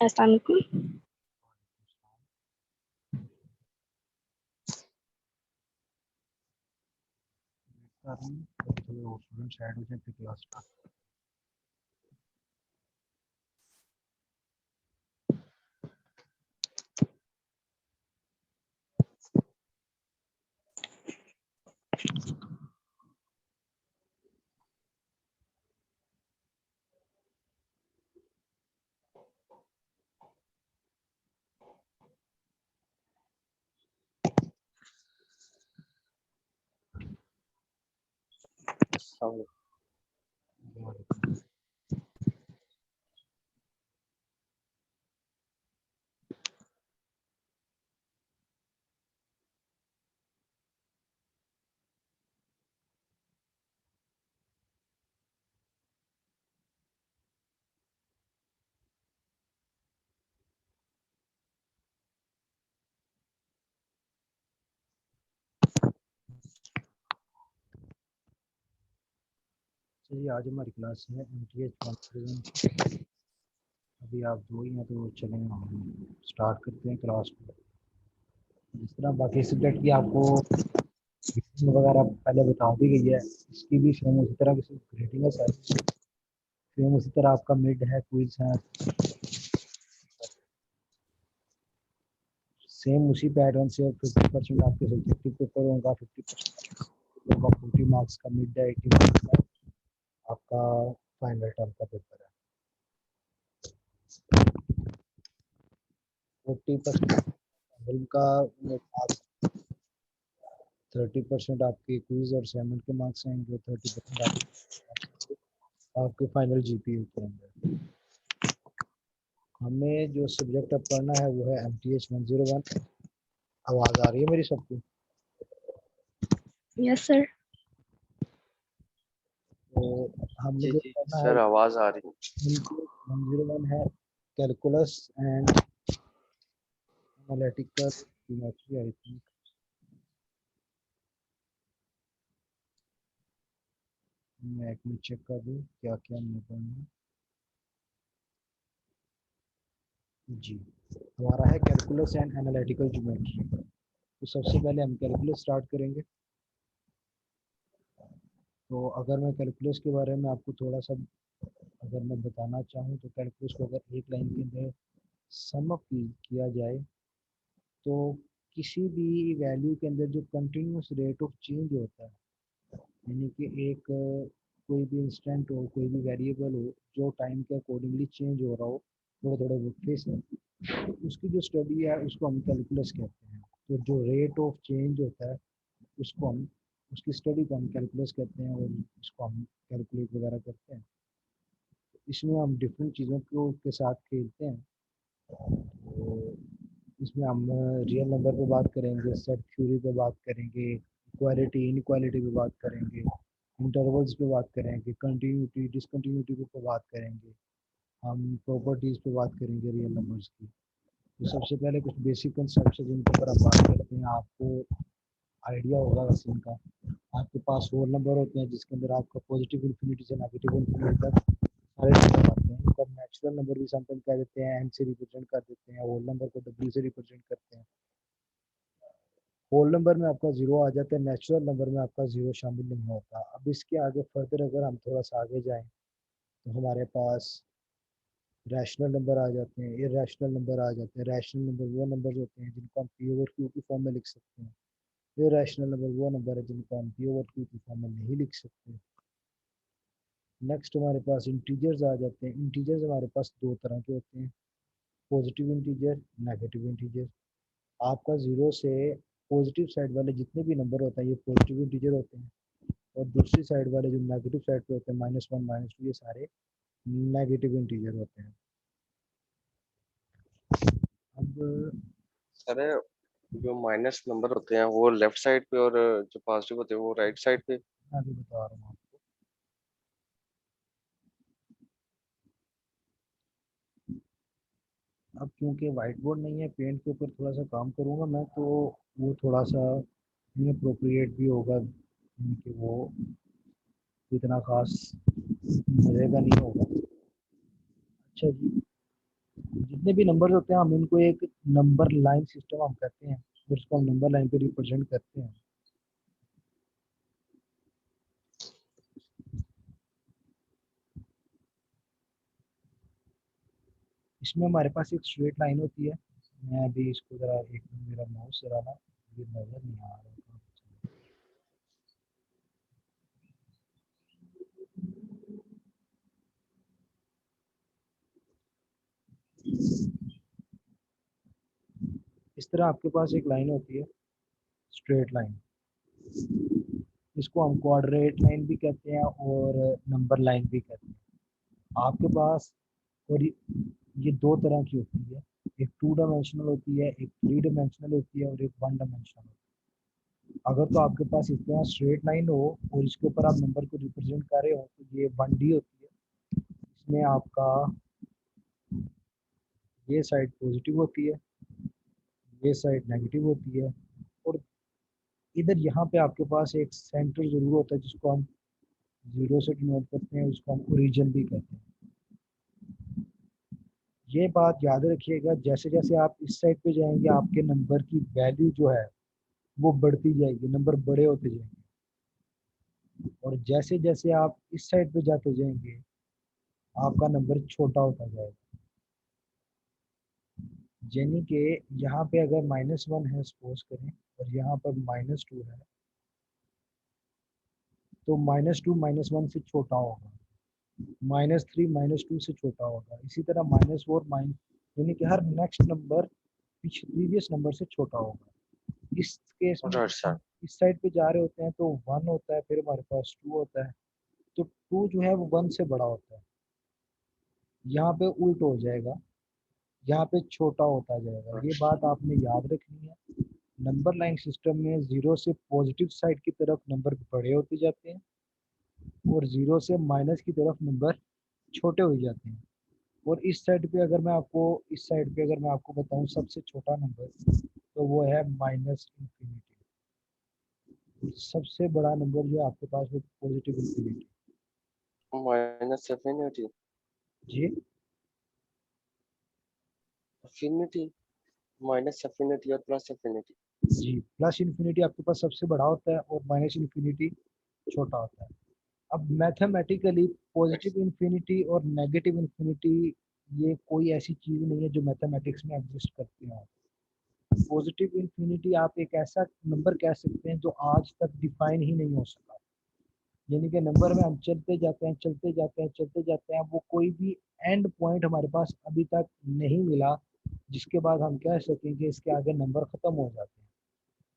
अस्सलाम वालेकुम। Students add हो जाए फिर क्लास स्टार्ट। चलिए आज हमारी क्लास है MTH 1 अभी आप दो ही हैं तो चलें हम स्टार्ट करते हैं क्लास को। जिस तरह बाकी सब्जेक्ट की आपको वगैरह पहले बता दी गई है, इसकी भी सेम उसी तरह की ग्रेडिंग है सारी। सेम उसी तरह आपका मिड है, क्विज है, सेम उसी पैटर्न से 50% आपके सब्जेक्टिव पेपर होगा, 50% होगा, 40 मार्क्स का मिड है, 80 मार्क्स का आपका फाइनल टर्म का पेपर है। 40% का मार्क्स, 30% आपके क्विज और असाइनमेंट के मार्क्स आएंगे, 30% आपके फाइनल जीपीयू के अंदर। हमें जो सब्जेक्ट अब पढ़ना है वो है MTH 101। आवाज़ आ रही है मेरी सबको? Yes sir. तो हमने जो पढ़ना है सर आवाज आ रही है। 101 है calculus and analytical geometry. I think मैं एक मिनट चेक कर दूँ क्या क्या हमने पढ़ना है। जी, हमारा है कैलकुलस एंड एनालिटिकल ज्योमेट्री। तो सबसे पहले हम कैलकुलस स्टार्ट करेंगे। तो अगर मैं कैलकुलस के बारे में आपको थोड़ा सा अगर मैं बताना चाहूँ तो कैलकुलस को अगर एक लाइन के अंदर सम अप किया जाए तो किसी भी वैल्यू के अंदर जो कंटिन्यूस रेट ऑफ चेंज होता है, यानी कि एक कोई भी इंस्टेंट हो, कोई भी वेरिएबल हो जो टाइम के अकॉर्डिंगली चेंज हो रहा हो, थोड़ा थोड़ा वो फेस है, तो उसकी जो स्टडी है उसको हम कैलकुलस कहते हैं। तो जो रेट ऑफ चेंज होता है उसको हम, उसकी स्टडी को हम कैलकुलस कहते हैं और उसको हम कैलकुलेट वगैरह करते हैं। इसमें हम डिफरेंट चीज़ों को के साथ खेलते हैं। तो इसमें हम रियल नंबर पे बात करेंगे, सेट थ्योरी पे बात करेंगे, इक्वालिटी इनइक्वालिटी पे बात करेंगे, इंटरवल्स पे बात करेंगे, कंटिन्यूटी डिसकंटिन्यूटी पे बात करेंगे, हम प्रॉपर्टीज़ पे बात करेंगे रियल नंबर्स की। तो सबसे पहले कुछ बेसिक कंसेप्ट है जिनके ऊपर हम बात करते हैं। आपको आइडिया होगा वैसे इनका। आपके पास होल नंबर होते हैं जिसके अंदर आपका पॉजिटिव इन्फिनिटी से नेगेटिव इन्फिनिटी तक सारे नंबर आते हैं। इनको नेचुरल नंबर भी समटाइम कह देते हैं, एन से रिप्रेजेंट कर देते हैं, होल नंबर को डब्ल्यू से रिप्रेजेंट करते हैं। होल नंबर में आपका जीरो आ जाता है, नेचुरल नंबर में आपका जीरो शामिल नहीं होता। अब इसके आगे फर्दर अगर हम थोड़ा सा आगे जाएं तो हमारे पास रैशनल नंबर आ जाते हैं, इरैशनल नंबर आ जाते हैं। रैशनल नंबर वो नंबर होते हैं जिनको हम पी ओवर क्यू की फॉर्म में लिख सकते हैं। इरैशनल नंबर वो नंबर है जिनको हम पी ओवर क्यू की फॉर्म में नहीं लिख सकते। नेक्स्ट हमारे पास इंटीजर्स आ जाते हैं। इंटीजर्स हमारे पास दो तरह के होते हैं, पॉजिटिव इंटीजर, नेगेटिव इंटीजर। आपका जीरो से पॉजिटिव साइड वाले जितने भी नंबर होते हैं ये पॉजिटिव इंटीजर होते हैं, और दूसरी साइड वाले जो नेगेटिव साइड पे होते हैं -1 -2 ये सारे नेगेटिव इंटीजर होते हैं। अब सर जो माइनस नंबर होते हैं वो लेफ्ट साइड पे और जो पॉजिटिव होते हैं वो राइट साइड पे। मैं अभी बता रहा हूँ आपको। अब क्योंकि वाइट बोर्ड नहीं है, पेंट के ऊपर थोड़ा सा काम करूँगा मैं, तो वो थोड़ा सा इनअप्रोप्रिएट भी होगा, कि वो इतना खास मज़े का नहीं होगा। अच्छा जी, जितने भी नंबर होते हैं हम इनको एक नंबर लाइन सिस्टम हम कहते हैं, फिर उसको हम नंबर लाइन पे रिप्रेजेंट करते हैं। इसमें हमारे पास एक स्ट्रेट लाइन होती है। मैं अभी इसको जरा एक मेरा माउस जरा ना ये नजर नहीं आ रहा था। इस तरह आपके पास एक लाइन होती है, स्ट्रेट लाइन। इसको हम क्वाड्रेट लाइन भी कहते हैं और नंबर लाइन भी कहते हैं आपके पास। और ये दो तरह की होती है, एक 2 डायमेंशनल होती है, एक 3 डायमेंशनल होती है और एक 1 डायमेंशनल होती है। अगर तो आपके पास इस तरह स्ट्रेट लाइन हो और इसके ऊपर आप नंबर को रिप्रेजेंट कर रहे हो तो ये 1D होती है। इसमें आपका ये साइड पॉजिटिव होती है, ये साइड नेगेटिव होती है, और इधर यहाँ पे आपके पास एक सेंटर जरूर होता है जिसको हम जीरो से डिनोट करते हैं, उसको हम ओरिजिन भी कहते हैं। ये बात याद रखिएगा, जैसे जैसे आप इस साइड पे जाएंगे आपके नंबर की वैल्यू जो है वो बढ़ती जाएगी, नंबर बड़े होते जाएंगे। और जैसे जैसे आप इस साइड पे जाते जाएंगे आपका नंबर छोटा होता जाएगा। यानी कि यहाँ पे अगर -1 है सपोज करें और यहाँ पर -2 है, तो -2 -1 से छोटा होगा, -3 -2 से छोटा होगा, इसी तरह -4 यानी कि हर नेक्स्ट नंबर प्रीवियस नंबर से छोटा होगा। इस केस में राइट जब सर। हम इस साइड पे जा रहे होते हैं तो 1 होता है, फिर हमारे पास 2 होता है, तो 2 जो है वो 1 से बड़ा होता है। यहाँ पे उल्ट हो जाएगा, यहाँ पे छोटा होता जाएगा। ये बात आपने याद रखनी है। नंबर लाइन सिस्टम में जीरो से पॉजिटिव साइड की तरफ नंबर बड़े होते जाते हैं और जीरो से माइनस की तरफ नंबर छोटे हो जाते हैं। और इस साइड पे अगर मैं आपको इस साइड पे अगर मैं आपको बताऊं सबसे छोटा नंबर तो वो है -इंफिनिटी। सबसे बड़ा नंबर जो है आपके पास वो पॉजिटिव इंफिनिटी। Minus infinity. जी अफिनिटी। माइनस अफिनिटी और प्लस अफिनिटी। जी, प्लस इंफिनिटी आपके पास सबसे बड़ा होता है और माइनस इंफिनिटी छोटा होता है। अब मैथमेटिकली पॉजिटिव इंफिनिटी और नेगेटिव इंफिनिटी ये कोई ऐसी चीज नहीं है जो मैथमेटिक्स में एग्जिस्ट करती है। पॉजिटिव इंफिनिटी आप एक ऐसा नंबर कह सकते हैं जो आज तक डिफाइन ही नहीं हो सका। यानी कि नंबर में हम चलते जाते हैं चलते जाते हैं चलते जाते हैं, वो कोई भी एंड पॉइंट हमारे पास अभी तक नहीं मिला जिसके बाद हम कह सकें कि इसके आगे नंबर खत्म हो जाते हैं।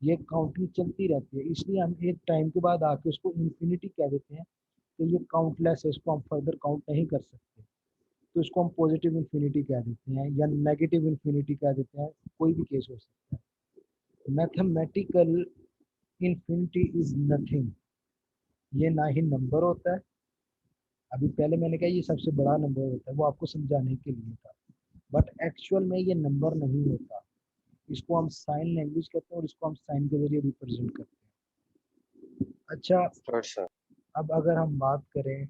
ये काउंटिंग चलती रहती है, इसलिए हम एक टाइम के बाद आके उसको इन्फिनिटी कह देते हैं कि ये काउंटलेस है, इसको हम फर्दर काउंट नहीं कर सकते। तो इसको हम पॉजिटिव इन्फिनिटी कह देते हैं या नेगेटिव इन्फिनिटी कह देते हैं, कोई भी केस हो सकता है। मैथमेटिकल इन्फिनिटी इज नथिंग, ये ना ही नंबर होता है। अभी पहले मैंने कहा ये सबसे बड़ा नंबर होता है, वो आपको समझाने के लिए था, बट एक्चुअल में ये नंबर नहीं होता। इसको हम साइन लैंग्वेज कहते हैं और इसको हम साइन के जरिए रिप्रेजेंट करते हैं। अच्छा, राइट सर। अब अगर हम बात करें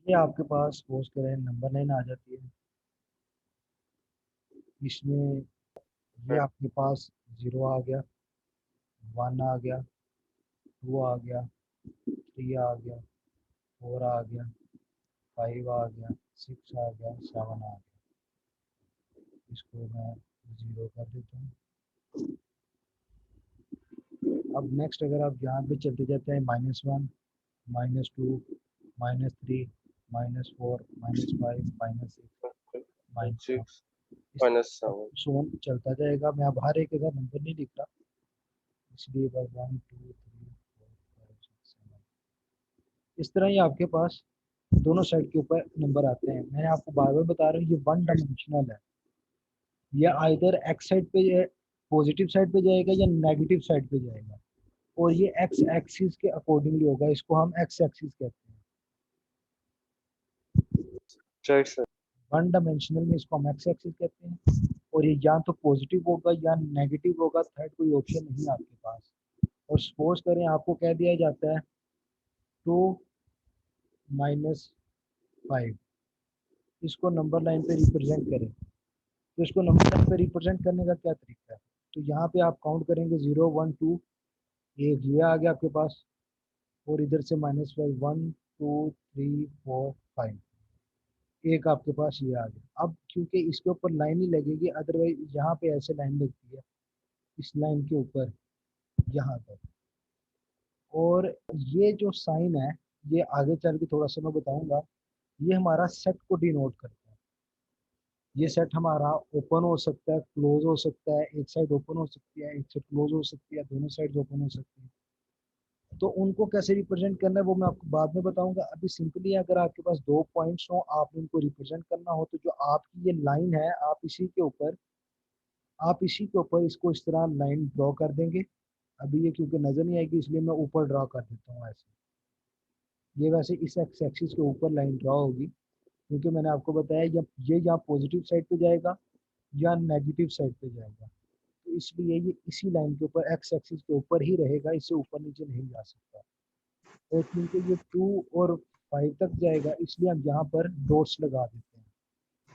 ये आपके पास सपोज करें नंबर लाइन आ जाती है, इसमें ये आपके पास 0 आ गया, 1 आ गया, 2 आ गया, 3 आ गया, 4 आ गया, 5 आ गया, 6 आ गया, 7 आ गया। इसको मैं 0 कर देता हूँ। अब नेक्स्ट अगर आप यहाँ पे चलते जाते हैं -1 -2 -3 -4 -5 -6 -1, सिक्स इस माइनस तरह सेवन। सोन चलता जाएगा। मैं अब हर एक अगर नंबर नहीं लिख रहा, इसलिए बस 1 2 3 4 5 6 7 इस तरह ही आपके पास दोनों साइड के ऊपर नंबर आते हैं। मैंने आपको बार बार बता रहा हूँ ये 1 डायमेंशनल है। या आइदर एक्स साइड पे पॉजिटिव साइड पे जाएगा या नेगेटिव साइड पे जाएगा, और ये एक्स एक्सिस के अकॉर्डिंगली होगा, इसको हम एक्स एक्सिस कहते हैं। Right sir. 1 डायमेंशनल में इसको हम एक्स एक्सिस कहते हैं, और ये या तो पॉजिटिव होगा या नेगेटिव होगा, थर्ड कोई ऑप्शन नहीं है आपके पास। और सपोज करें आपको कह दिया जाता है 2 - 5, इसको नंबर लाइन पे रिप्रेजेंट करें। तो इसको नंबर लाइन पे रिप्रेजेंट करने का क्या तरीका है? तो यहाँ पे आप काउंट करेंगे 0 1 2, एक ये आ गया आपके पास, और इधर से -5 1 2 3 4 5, एक आपके पास ये आ गया। अब क्योंकि इसके ऊपर लाइन ही लगेगी, अदरवाइज यहाँ पे ऐसे लाइन लगती है इस लाइन के ऊपर यहाँ तक। और ये जो साइन है, ये आगे चल के थोड़ा सा मैं बताऊंगा, ये हमारा सेट को डिनोट करता है। ये सेट हमारा ओपन हो सकता है, क्लोज हो सकता है, एक साइड ओपन हो सकती है, एक साइड क्लोज हो सकती है, दोनों साइड ओपन हो सकती है। तो उनको कैसे रिप्रेजेंट करना है वो मैं आपको बाद में बताऊंगा। अभी सिंपली अगर आपके पास 2 पॉइंट्स हो, आपने उनको रिप्रेजेंट करना हो, तो जो आपकी ये लाइन है आप इसी के ऊपर इसको इस तरह लाइन ड्रॉ कर देंगे। अभी ये क्योंकि नजर नहीं आएगी इसलिए मैं ऊपर ड्रॉ कर देता हूँ ऐसे। ये वैसे इस एक्स एक्सिस के ऊपर लाइन ड्रॉ होगी, क्योंकि मैंने आपको बताया ये या पॉजिटिव साइड पे जाएगा या नेगेटिव साइड पे जाएगा। तो इसलिए ये इसी लाइन के ऊपर एक्स एक्सिस के ऊपर ही रहेगा, इससे ऊपर नीचे नहीं जा सकता। और क्योंकि ये 2 और 5 तक जाएगा, इसलिए हम यहाँ पर डॉट्स लगा देते हैं।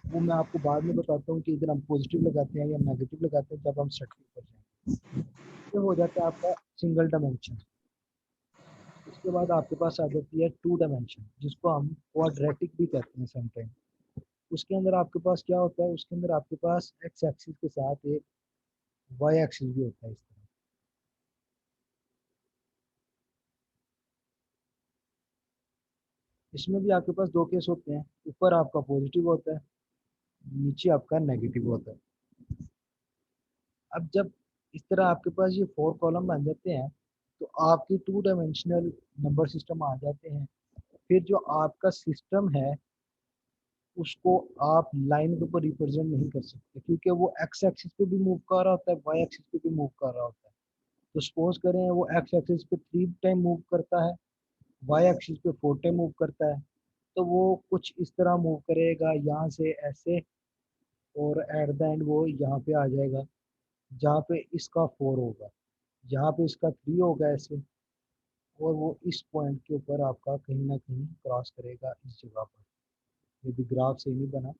वो मैं आपको बाद में बताता हूँ कि इधर हम पॉजिटिव लगाते हैं या नेगेटिव लगाते हैं जब हम सेट के ऊपर जाएंगे। ये हो जाता है आपका सिंगल डायमेंशन। उसके बाद आपके पास आ जाती है 2 डायमेंशन, जिसको हम क्वाड्रेटिक भी कहते हैं समटाइम। उसके अंदर आपके पास क्या होता है? उसके अंदर आपके पास एक्स एक्सिस के साथ एक वाई एक्सिस भी होता है इस तरह। इसमें भी आपके पास दो केस होते हैं, ऊपर आपका पॉजिटिव होता है, नीचे आपका नेगेटिव होता है। अब जब इस तरह आपके पास ये 4 कॉलम बन जाते हैं, तो आपकी 2 डायमेंशनल नंबर सिस्टम आ जाते हैं। फिर जो आपका सिस्टम है उसको आप लाइन के ऊपर रिप्रेजेंट नहीं कर सकते, क्योंकि वो एक्स एक्सिस पे भी मूव कर रहा होता है, वाई एक्सिस पे भी मूव कर रहा होता है। तो सपोज करें वो एक्स एक्सिस पे 3 टाइम मूव करता है, वाई एक्सिस पे 4 टाइम मूव करता है, तो वो कुछ इस तरह मूव करेगा यहाँ से ऐसे, और एट द एंड वो यहाँ पे आ जाएगा जहाँ पे इसका 4 होगा, यहाँ पे इसका 3 होगा ऐसे, और वो इस पॉइंट के ऊपर आपका कहीं ना कहीं क्रॉस करेगा इस जगह पर। ये भी ग्राफ से नहीं बना,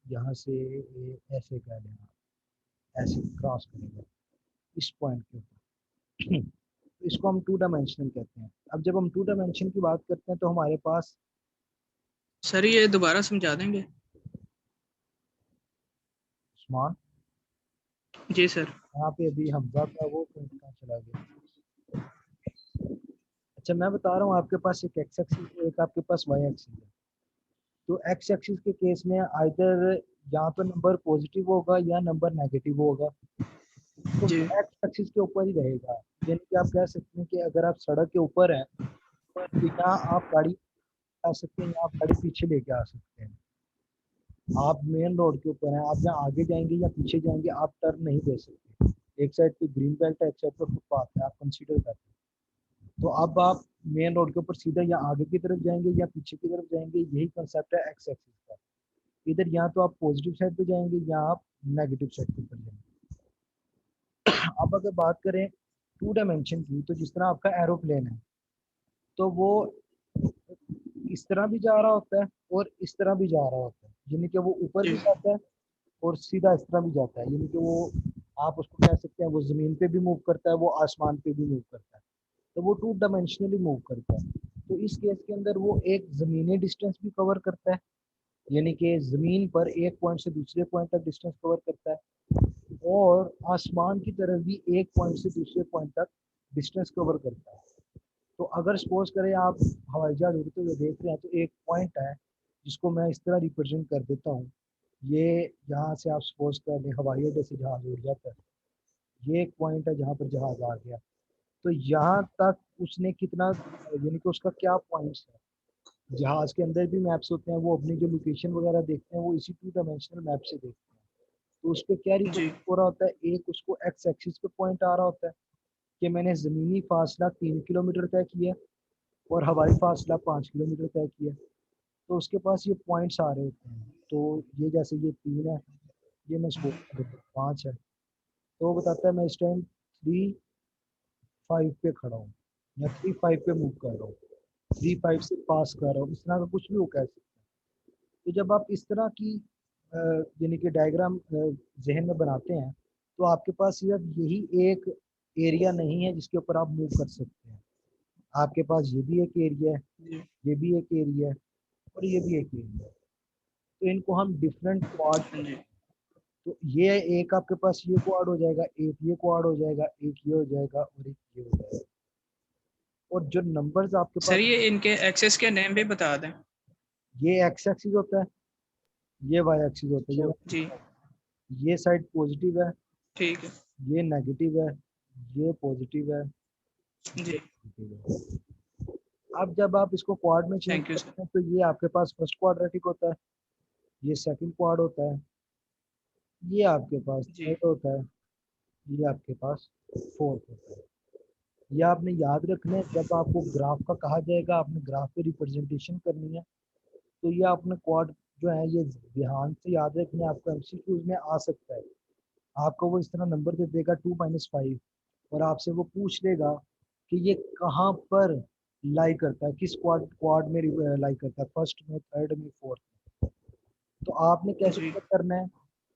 यहाँ से ये ऐसे कह लेना, ऐसे क्रॉस करेगा इस पॉइंट के ऊपर। इसको हम 2 डायमेंशनल कहते हैं। अब जब हम 2 डायमेंशन की बात करते हैं तो हमारे पास सर ये दोबारा समझा देंगे? उस्मान, जी सर। यहाँ पे अभी हमजा का वो पॉइंट कहाँ चला गया? अच्छा मैं बता रहा हूँ, आपके पास एक एक्स एक्सिस है, एक आपके पास वाई एक्सिस है। तो एक्स एक्सिस के केस में आइदर यहाँ पे नंबर पॉजिटिव होगा या नंबर नेगेटिव होगा, तो जी वो एक्स एक्सिस के ऊपर ही रहेगा। यानी कि आप कह सकते हैं कि अगर आप सड़क के ऊपर हैं तो यहाँ आप गाड़ी आ सकते हैं, यहाँ आप गाड़ी पीछे लेके आ सकते हैं। आप मेन रोड के ऊपर हैं, आप यहाँ आगे जाएंगे या पीछे जाएंगे, आप टर्न नहीं दे सकते। एक साइड पे ग्रीन बेल्ट है, एक साइड पे फुटपाथ है, आप कंसीडर करते हैं। तो अब आप मेन रोड के ऊपर सीधा या आगे की तरफ जाएंगे या पीछे की तरफ जाएंगे, यही कंसेप्ट है एक्स एक्सिस का। इधर या तो आप पॉजिटिव साइड पे जाएंगे या आप नेगेटिव साइड पे ऊपर जाएंगे। अब अगर बात करें 2 डायमेंशन की, तो जिस तरह आपका एरोप्लेन है, तो वो इस तरह भी जा रहा होता है और इस तरह भी जा रहा होता है, यानी कि वो ऊपर भी जी जाता है और सीधा इस तरह भी जाता है। यानी कि वो, आप उसको कह सकते हैं वो जमीन पे भी मूव करता है, वो आसमान पे भी मूव करता है। तो वो 2 डायमेंशनली मूव करता है। तो इस केस के अंदर वो एक जमीनी डिस्टेंस भी कवर करता है, यानी कि जमीन पर एक पॉइंट से दूसरे पॉइंट तक डिस्टेंस कवर करता है, और आसमान की तरफ भी एक पॉइंट से दूसरे पॉइंट तक डिस्टेंस कवर करता है। तो अगर सपोज करें आप हवाई जहाज उड़ते हुए देख रहे हैं, तो एक पॉइंट है जिसको मैं इस तरह रिप्रेजेंट कर देता हूँ। ये यहाँ से आप सपोज कर लें हवाई अड्डे से जहाज उड़ जाता है, ये एक पॉइंट है जहाँ पर जहाज आ गया। तो यहाँ तक उसने कितना, यानी कि उसका क्या पॉइंट्स है। जहाज के अंदर भी मैप्स होते हैं, वो अपनी जो लोकेशन वगैरह देखते हैं वो इसी 2 डायमेंशनल मैप से देखते हैं। तो उस पर क्या जी रिप्रेजेंट हो रहा होता है? एक उसको एक्स एक्सिस पे पॉइंट आ रहा होता है कि मैंने ज़मीनी फासला 3 किलोमीटर तय किया और हवाई फासला 5 किलोमीटर तय किया। तो उसके पास ये पॉइंट्स आ रहे होते हैं। तो ये जैसे ये 3 है, ये मैं सपोज कर देता हूँ 5 है, तो वो बताता है मैं इस टाइम 3 5 पे खड़ा हूँ या 3 5 पे मूव कर रहा हूँ, 3 5 से पास कर रहा हूँ, इस तरह का कुछ भी वो कह सकते हैं। तो जब आप इस तरह की यानी कि डायग्राम जहन में बनाते हैं तो आपके पास सिर्फ यही एक एरिया नहीं है जिसके ऊपर आप मूव कर सकते हैं, आपके पास ये भी एक एरिया है, जी ये भी एक एरिया है और ये भी एक एरिया है। तो इनको हम डिफरेंट क्वाड, हाँ जी तो ये एक आपके पास ये क्वाड हो जाएगा, एक ये क्वाड हो जाएगा, एक ये हो जाएगा और एक ये हो जाएगा। और जो नंबर्स आपके सर, पास, ये इनके एक्सेस के नेम भी बता दें। ये एक्स एक्सिस होता है, ये वाई एक्सिस होता है, अच्छा, जी ये साइड पॉजिटिव है, ठीक है। ये नेगेटिव है, ये पॉजिटिव है, ये जी नेगेटिव है। अब जब आप इसको क्वाड में चेंज थैंक यू सर। करते हैं तो ये आपके पास फर्स्ट क्वाड्रेटिक होता है, ये सेकंड क्वाड होता है, ये आपके पास जी थर्ड होता है, ये आपके पास फोर्थ होता है। ये आपने याद रखना है, जब आपको ग्राफ का कहा जाएगा, आपने ग्राफ पे रिप्रेजेंटेशन करनी है, तो ये आपने क्वाड जो है ये ध्यान से याद रखना है, आपको एमसीक्यूज में आ सकता है। आपको वो इस तरह नंबर दे देगा 2 - 5 और आपसे वो पूछ लेगा कि ये कहाँ पर लाई करता है, किस क्वाड क्वाड में लाई करता है, फर्स्ट में, थर्ड में, फोर्थ में। तो आपने कैसे जी चेक करना है,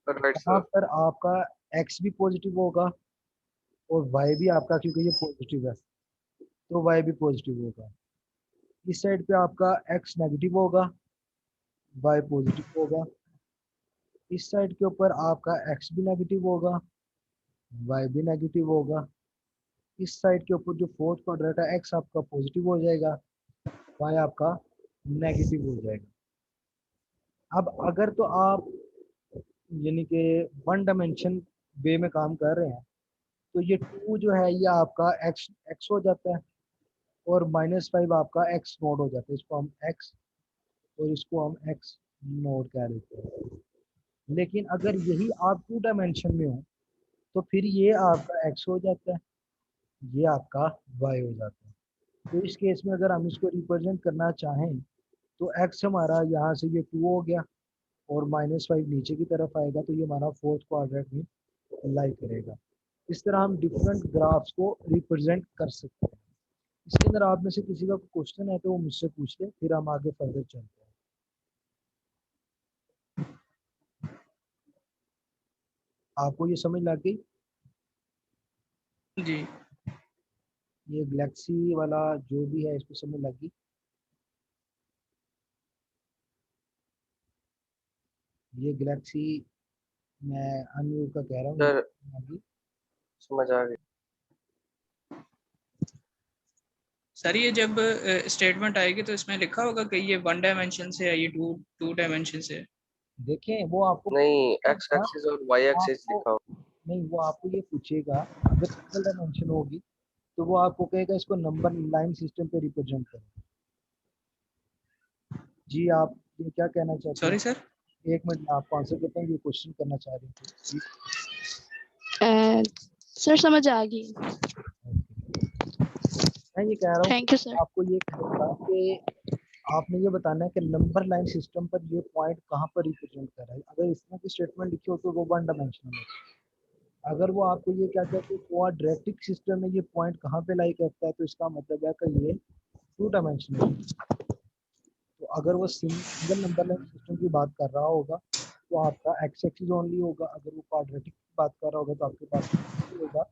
राइट यहाँ सर। पर आपका एक्स भी पॉजिटिव होगा और वाई भी आपका, क्योंकि ये पॉजिटिव है तो वाई भी पॉजिटिव होगा। इस साइड पे आपका एक्स नेगेटिव होगा, वाई पॉजिटिव होगा। इस साइड के ऊपर आपका एक्स भी नेगेटिव होगा, वाई भी नेगेटिव होगा। इस साइड के ऊपर जो फोर्थ क्वाड्रेंट है, एक्स आपका पॉजिटिव हो जाएगा, वाई आपका नेगेटिव हो जाएगा। अब अगर तो आप यानी कि वन डायमेंशन वे में काम कर रहे हैं तो ये 2 जो है ये आपका एक्स एक्स हो जाता है और -5 आपका एक्स नोड हो जाता है, इसको हम एक्स और इसको हम एक्स नोड कह देते हैं। लेकिन अगर यही आप 2 डायमेंशन में हो तो फिर ये आपका एक्स हो जाता है, ये आपका वाई हो जाता है। तो इस केस में अगर हम इसको रिप्रेजेंट करना चाहें तो एक्स हमारा यहाँ से ये 2 हो गया और -5 नीचे की तरफ आएगा, तो ये हमारा फोर्थ क्वाड्रेंट में लाई करेगा। इस तरह हम डिफरेंट ग्राफ्स को रिप्रेजेंट कर सकते हैं। इसके अंदर आप में से किसी का क्वेश्चन है तो वो मुझसे पूछ ले, फिर हम आगे फर्दर चलते हैं। आपको ये समझ लग गई? जी ये गैलेक्सी वाला जो भी है इसको समझ लग गई? ये गैलेक्सी मैं अनम्यूट का कह रहा हूँ, सर अभी समझ आ गई। सर, ये जब स्टेटमेंट आएगी तो इसमें लिखा होगा कि ये 1 डायमेंशन से है, ये टू डायमेंशन से है। देखें वो आपको नहीं, एक्स पूछेगा, एक्सिस और वाई एक्सिस आपको लिखा हो। नहीं, वो आपको ये पूछेगा अगर सिंगल डायमेंशन होगी तो वो आपको कहेगा इसको नंबर लाइन सिस्टम पे रिप्रेजेंट करें। जी आप ये क्या कहना चाहते हैं? Sorry sir. एक मिनट में आपको आंसर करता हूँ, ये क्वेश्चन करना चाह रही थी जी। सर समझ आ गई। मैं ये कह रहा हूँ कि थैंक यू सर। आपको ये कहेगा कि आपने ये बताना है कि नंबर लाइन सिस्टम पर ये पॉइंट कहाँ पर रिप्रेजेंट कर रहा है। अगर इस तरह की स्टेटमेंट लिखी हो तो वो 1 डायमेंशनल है। अगर वो आपको ये कहता है कि क्वाड्रेटिक सिस्टम में ये पॉइंट कहाँ पे लाई करता है तो इसका मतलब है कि ये 2 डायमेंशनल है। तो अगर वो सिंगल नंबर लाइन सिस्टम की बात कर रहा होगा तो आपका एक्स एक्सिस ओनली होगा, अगर वो क्वाड्रेटिक की बात कर रहा होगा तो आपके पास भी होगा,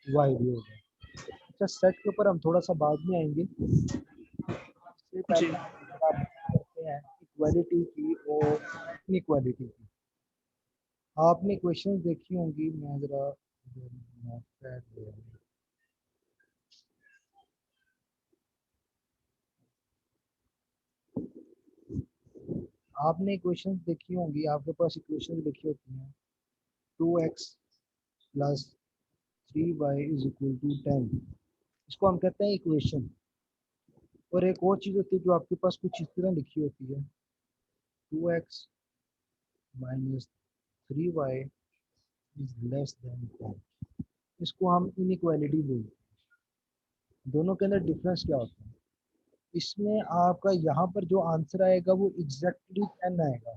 वाई भी होगा। अच्छा, सेट के ऊपर हम थोड़ा सा बाद में आएंगे, इससे जी पहले हम अगर आप करते हैं इक्वालिटी की और इनइक्वालिटी की। आपने क्वेश्चंस देखी होंगी, मैं जरा आपने क्वेश्चंस देखी होंगी, आपके पास इक्वेशन लिखी होती हैं 2x plus 3y is equal to 10। इसको हम कहते हैं इक्वेशन। और एक और चीज़ होती है जो आपके पास कुछ इस तरह लिखी होती है 2x minus 3y is less than 10। इसको हम इनइक्वालिटी बोलते हैं। दोनों के अंदर डिफरेंस क्या होता है? इसमें आपका यहाँ पर जो आंसर आएगा वो एग्जैक्टली 10 आएगा।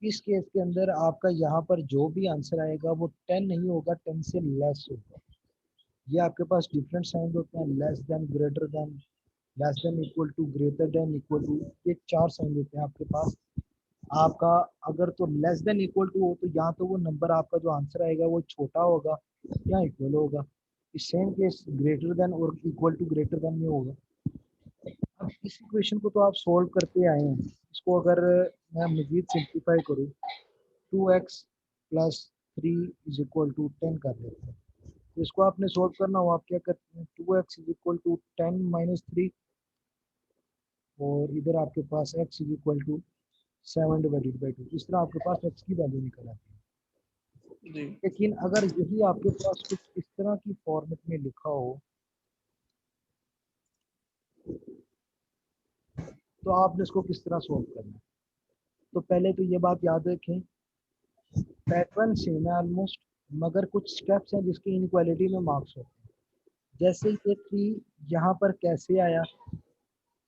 इस केस के अंदर आपका यहाँ पर जो भी आंसर आएगा वो 10 नहीं होगा, 10 से लेस होगा। ये आपके पास डिफरेंट साइन होते हैं, less than, greater than, less than, equal to, greater than, equal to, ये 4 साइन होते हैं आपके पास। आपका अगर तो लेस देन इक्वल टू हो तो या तो वो नंबर आपका जो आंसर आएगा वो छोटा होगा या इक्वल होगा। इस सेम केस ग्रेटर देन और इक्वल टू ग्रेटर देन में होगा। अब इस इक्वेशन को तो आप सॉल्व करते आए हैं, इसको अगर मैं मजीद सिंप्लीफाई करूँ, 2x plus 3 is equal to 10 कर देते हैं। तो इसको आपने सॉल्व करना हो, आप क्या करते हैं, 2x is equal to 10 minus 3, और इधर आपके पास x is equal to 7 divided by 2। इस तरह आपके पास x की वैल्यू निकल आती है। जी लेकिन अगर यही आपके पास कुछ इस तरह की फॉर्मेट में लिखा हो तो आपने इसको किस तरह सॉल्व करना है। तो पहले तो ये बात याद रखें, पैटर्न सेम है ऑलमोस्ट, मगर कुछ स्टेप्स हैं जिसकी इनक्वालिटी में मार्क्स होते हैं। जैसे ये 3 यहाँ पर कैसे आया,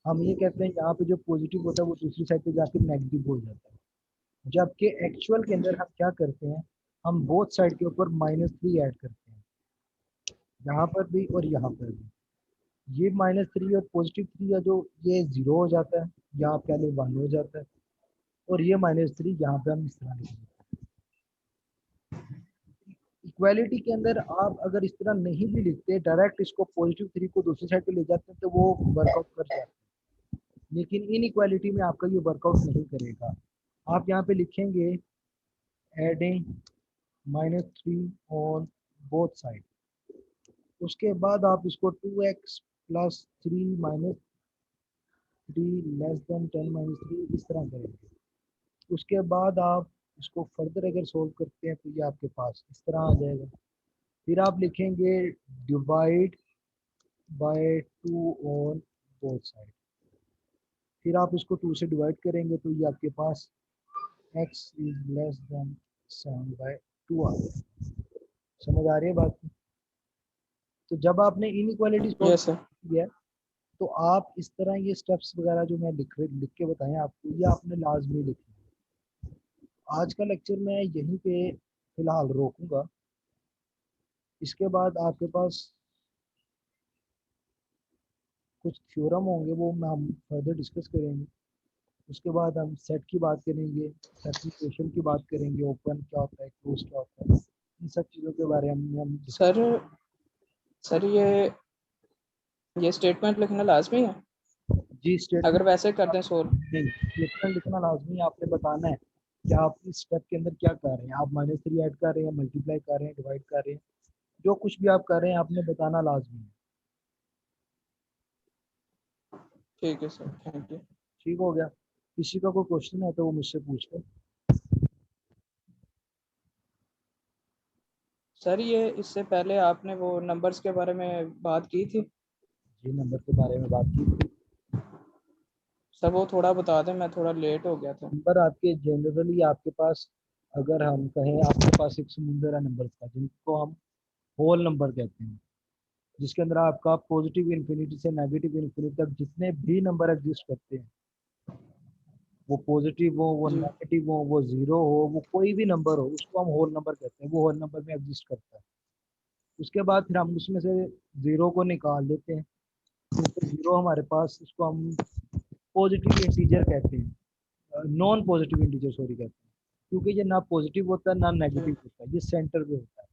हम ये कहते हैं यहाँ पे जो पॉजिटिव होता है वो दूसरी साइड पे जाके नेगेटिव हो जाता है, जबकि एक्चुअल के अंदर हम क्या करते हैं, हम बोथ साइड के ऊपर -3 ऐड करते हैं, यहाँ पर भी और यहाँ पर भी। ये -3 और +3 है जो ये 0 हो जाता है, यहाँ पहले 1 हो जाता है, और ये -3 यहाँ पे हम इस तरह लिख देते हैं। इक्वालिटी के अंदर आप अगर इस तरह नहीं भी लिखते, डायरेक्ट इसको +3 को दूसरी साइड पे ले जाते हैं तो वो वर्कआउट कर जाता है, लेकिन इन इक्वालिटी में आपका ये वर्कआउट नहीं करेगा। आप यहाँ पे लिखेंगे एडिंग -3 ऑन बोथ साइड, उसके बाद आप इसको 2x plus 3 minus 3 less than 10 minus 3 इस तरह करेंगे। उसके बाद आप इसको फर्दर अगर सोल्व करते हैं तो ये आपके पास इस तरह आ जाएगा। फिर आप लिखेंगे divide by 2 on both side, फिर आप इसको 2 से डिवाइड करेंगे तो ये आपके पास x इज लेस देन 7/2 आ जाएगा। समझ आ रही है बात? तो जब आपने इनइक्वालिटी सॉल्व यस सर। किया है तो आप इस तरह ये स्टेप्स वगैरह जो मैं लिख के बताएं आपको, ये आपने लाजमी लिखना है। आज का लेक्चर मैं यहीं पे फिलहाल रोकूंगा, इसके बाद आपके पास कुछ थ्योरम होंगे वो मैं हम फर्दर डिस्कस करेंगे। उसके बाद हम सेट की बात करेंगे, सेपरेशन की बात करेंगे, ओपन क्या होता है, क्लोज क्या होता है, इन सब चीज़ों के बारे में हम डिस्कस। सर सर ये स्टेटमेंट लिखना लाजमी है जी अगर स्टेटमेंट वैसे कर दें सोल्व? नहीं, स्टेटमेंट लिखना लाजमी है, आपने बताना है कि आप इस स्टेप के अंदर क्या कर रहे हैं, आप -3 ऐड कर रहे हैं, मल्टीप्लाई कर रहे हैं, डिवाइड कर रहे हैं, जो कुछ भी आप कर रहे हैं आपने बताना लाजमी है। ठीक है सर, थैंक यू। ठीक हो गया? किसी का कोई क्वेश्चन है तो वो मुझसे पूछ लो। सर ये इससे पहले आपने वो नंबर्स के बारे में बात की थी जी नंबर के बारे में बात की थी। सर, वो थोड़ा बता दें, मैं थोड़ा लेट हो गया था। नंबर आपके जनरली आपके पास, अगर हम कहें आपके पास एक समुंदर है नंबर का जिनको हम होल नंबर कहते हैं, जिसके अंदर आपका पॉजिटिव इन्फिनिटी से नेगेटिव इन्फिनिटी तक जितने भी नंबर एग्जिस्ट करते हैं, वो पॉजिटिव हो, वो जी नेगेटिव हो, वो जीरो हो, वो कोई भी नंबर हो, उसको हम होल नंबर कहते हैं, वो होल नंबर में एग्जिस्ट करता है। उसके बाद फिर हम उसमें से जीरो को निकाल देते हैं, क्योंकि जीरो हमारे पास, इसको हम पॉजिटिव इंटीजर कहते हैं, नॉन पॉजिटिव इंटीजर सॉरी कहते हैं, क्योंकि ये ना पॉजिटिव होता है ना जी नेगेटिव होता है, ये सेंटर पे होता है।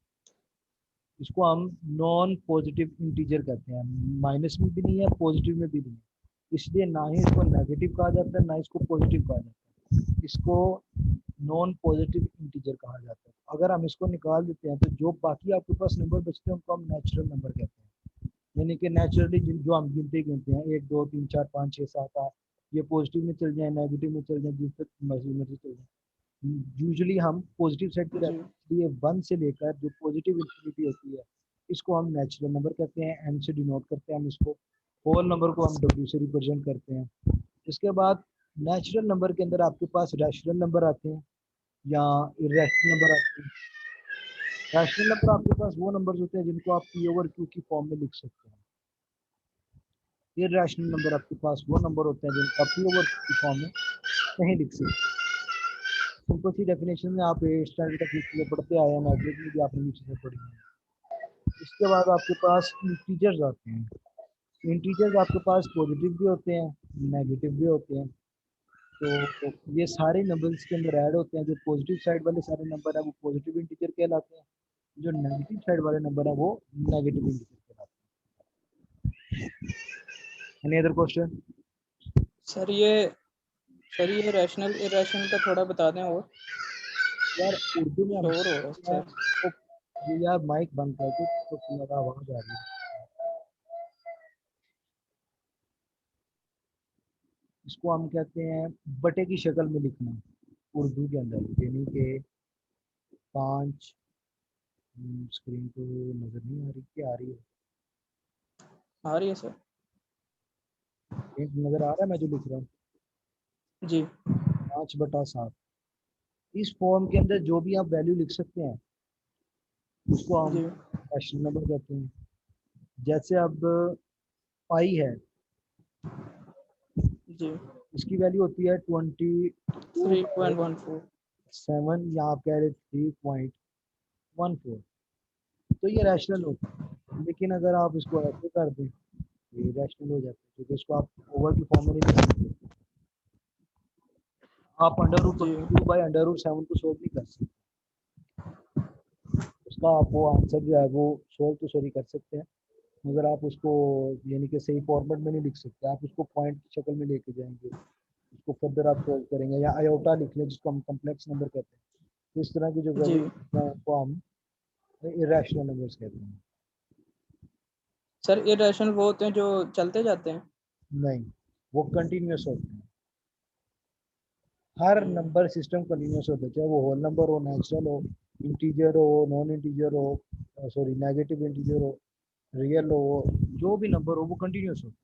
इसको हम नॉन पॉजिटिव इंटीजर कहते हैं, माइनस में भी नहीं है, पॉजिटिव में भी नहीं है, इसलिए ना ही इसको नेगेटिव कहा जाता है ना इसको पॉजिटिव कहा जाता है, इसको नॉन पॉजिटिव इंटीजर कहा जाता है। अगर हम इसको निकाल देते हैं तो जो बाकी आपके पास नंबर बचते हैं उनको हम नेचुरल नंबर कहते हैं, यानी कि नेचुरली जो हम गिनते हैं 1 2 3 4 5 6 7 8, ये पॉजिटिव में चल जाए नेगेटिव में चल जाए, जिस तक मर्जी मर्जी चल जाए, यूजुअली हम पॉजिटिव साइड पे जी रहते हैं, इसलिए 1 से लेकर जो पॉजिटिव इंफिनिटी होती है इसको हम नेचुरल नंबर कहते हैं, एन से डिनोट करते हैं हम इसको। होल नंबर को हम डब्ल्यू से रिप्रेजेंट करते हैं। इसके बाद नेचुरल नंबर के अंदर आपके पास रैशनल नंबर आते हैं या इरेशनल नंबर आते हैं। रैशनल नंबर आपके पास वो नंबर होते हैं जिनको आप पी ओवर क्यू की फॉर्म में लिख सकते हैं। इरेशनल नंबर आपके पास वो नंबर होते हैं जिनको आप पी ओवर क्यू की फॉर्म में नहीं लिख सकते। सिंपल सी डेफिनेशन में आप स्टैंडर्ड तक नीचे से पढ़ते आए हैं, मैट्रिक में भी आपने नीचे से पढ़ी है। इसके बाद आपके पास इंटीजर्स आते हैं। इंटीजर्स आपके पास पॉजिटिव भी होते हैं, नेगेटिव भी होते हैं। तो ये सारे नंबर्स के अंदर ऐड होते हैं। जो पॉजिटिव साइड वाले सारे नंबर है वो पॉजिटिव इंटीजर कहलाते हैं, जो नेगेटिव साइड वाले नंबर है वो नेगेटिव इंटीजर कहलाते हैं। Any other question? सर ये रैशनल इरेशनल का थोड़ा बता दें। और यार उर्दू में हम शोर हो रहा है सर। तो ये यार माइक बंद कर दो तो लगा आवाज आ रही है। इसको हम कहते हैं बटे की शक्ल में लिखना उर्दू के अंदर, यानी कि 5 स्क्रीन को नजर नहीं आ रही, क्या आ रही है? आ रही है सर? एक नजर आ रहा है मैं जो लिख रहा हूँ? जी 5/7। इस फॉर्म के अंदर जो भी आप वैल्यू लिख सकते हैं उसको हम जी रैशनल नंबर कहते हैं। जैसे अब पाई है, जी इसकी वैल्यू होती है 3.14। 22/7 या आप कह रहे 3.14, तो ये रैशनल होता है। लेकिन अगर आप इसको ऐसे कर दें तो ये रैशनल हो जाता है, क्योंकि इसको आप ओवर की फॉर्म में नहीं लिख सकते। आप जी 2/7 को सोल्व नहीं कर सकते। उसका आप वो आंसर जो है वो सोल्व तो सॉरी कर सकते हैं, मगर आप उसको यानी कि सही फॉर्मेट में नहीं लिख सकते। आप उसको पॉइंट की शक्ल में लेके जाएंगे, उसको फर्दर आप सोल्व करेंगे, या आयोटा लिख लें जिसको हम कम्प्लेक्स नंबर कहते हैं। तो इस तरह की जो जी वैल्यू हैं उनको हम इरेशनल नंबर्स कहते हैं। सर इरेशनल वो होते हैं जो चलते जाते हैं? नहीं, वो कंटिन्यूस होते हैं। हर नंबर सिस्टम कंटिन्यूस होता है, चाहे वो होल नंबर हो, नेचुरल हो, इंटीजर हो, नॉन इंटीजर हो, सॉरी नेगेटिव इंटीजर हो, रियल हो, जो भी नंबर हो वो कंटिन्यूस होता है।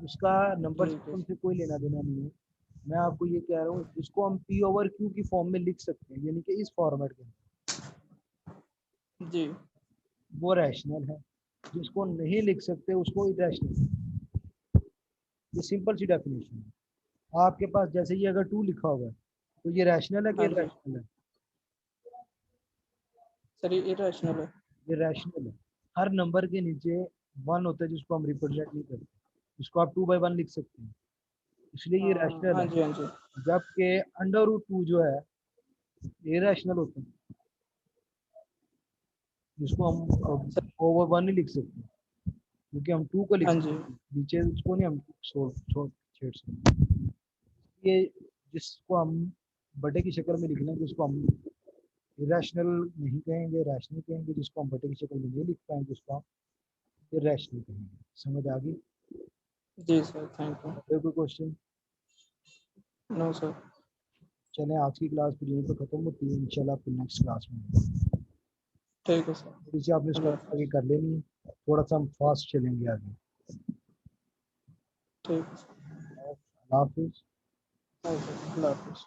उसका नंबर ठीक है सिस्टम से कोई लेना देना नहीं है। मैं आपको ये कह रहा हूँ, इसको हम P/Q की फॉर्म में लिख सकते हैं, यानी कि इस फॉर्मेट के अंदर, जी वो रैशनल है। जिसको नहीं लिख सकते उसको इरेशनल। ये सिंपल सी डेफिनेशन है। आपके पास जैसे ये अगर 2 लिखा हुआ है तो ये रैशनल है कि हाँ जी इरेशनल है? सर, ये इरेशनल है। ये रैशनल है। हर नंबर के नीचे 1 होता है जिसको हम रिप्रेजेंट नहीं करते, इसको आप 2/1 लिख सकते हैं, इसलिए ये रैशनल हाँ है। जी हाँ जी जबकि √2 जो है ये रैशनल होता है, जिसको हम सर। ओवर 1 नहीं लिख सकते, क्योंकि हम 2 को लिख हाँ जी सकते हैं, नीचे उसको नहीं हम छेड़ सकते। ये जिसको हम बटे की शक्ल में लिख लेंगे उसको हम इरेशनल नहीं कहेंगे, रैशनल कहेंगे। जिसको हम बटे की शक्ल में नहीं लिख पाएंगे उसको हम इरेशनल कहेंगे। समझ आ गई? जी सर, थैंक यू। कोई क्वेश्चन? No sir. चलें, आज की क्लास फिर यहीं पर खत्म होती है, इंशाल्लाह फिर नेक्स्ट क्लास में ठीक है सर। थोड़ी सी आपने अल्लाह स्टडी आगे हाफिज़। कर लेनी है, थोड़ा सा हम फास्ट चलेंगे आगे। ठीक है सर। अल्लाह हाफिज़। अल्लाह हाफिज़।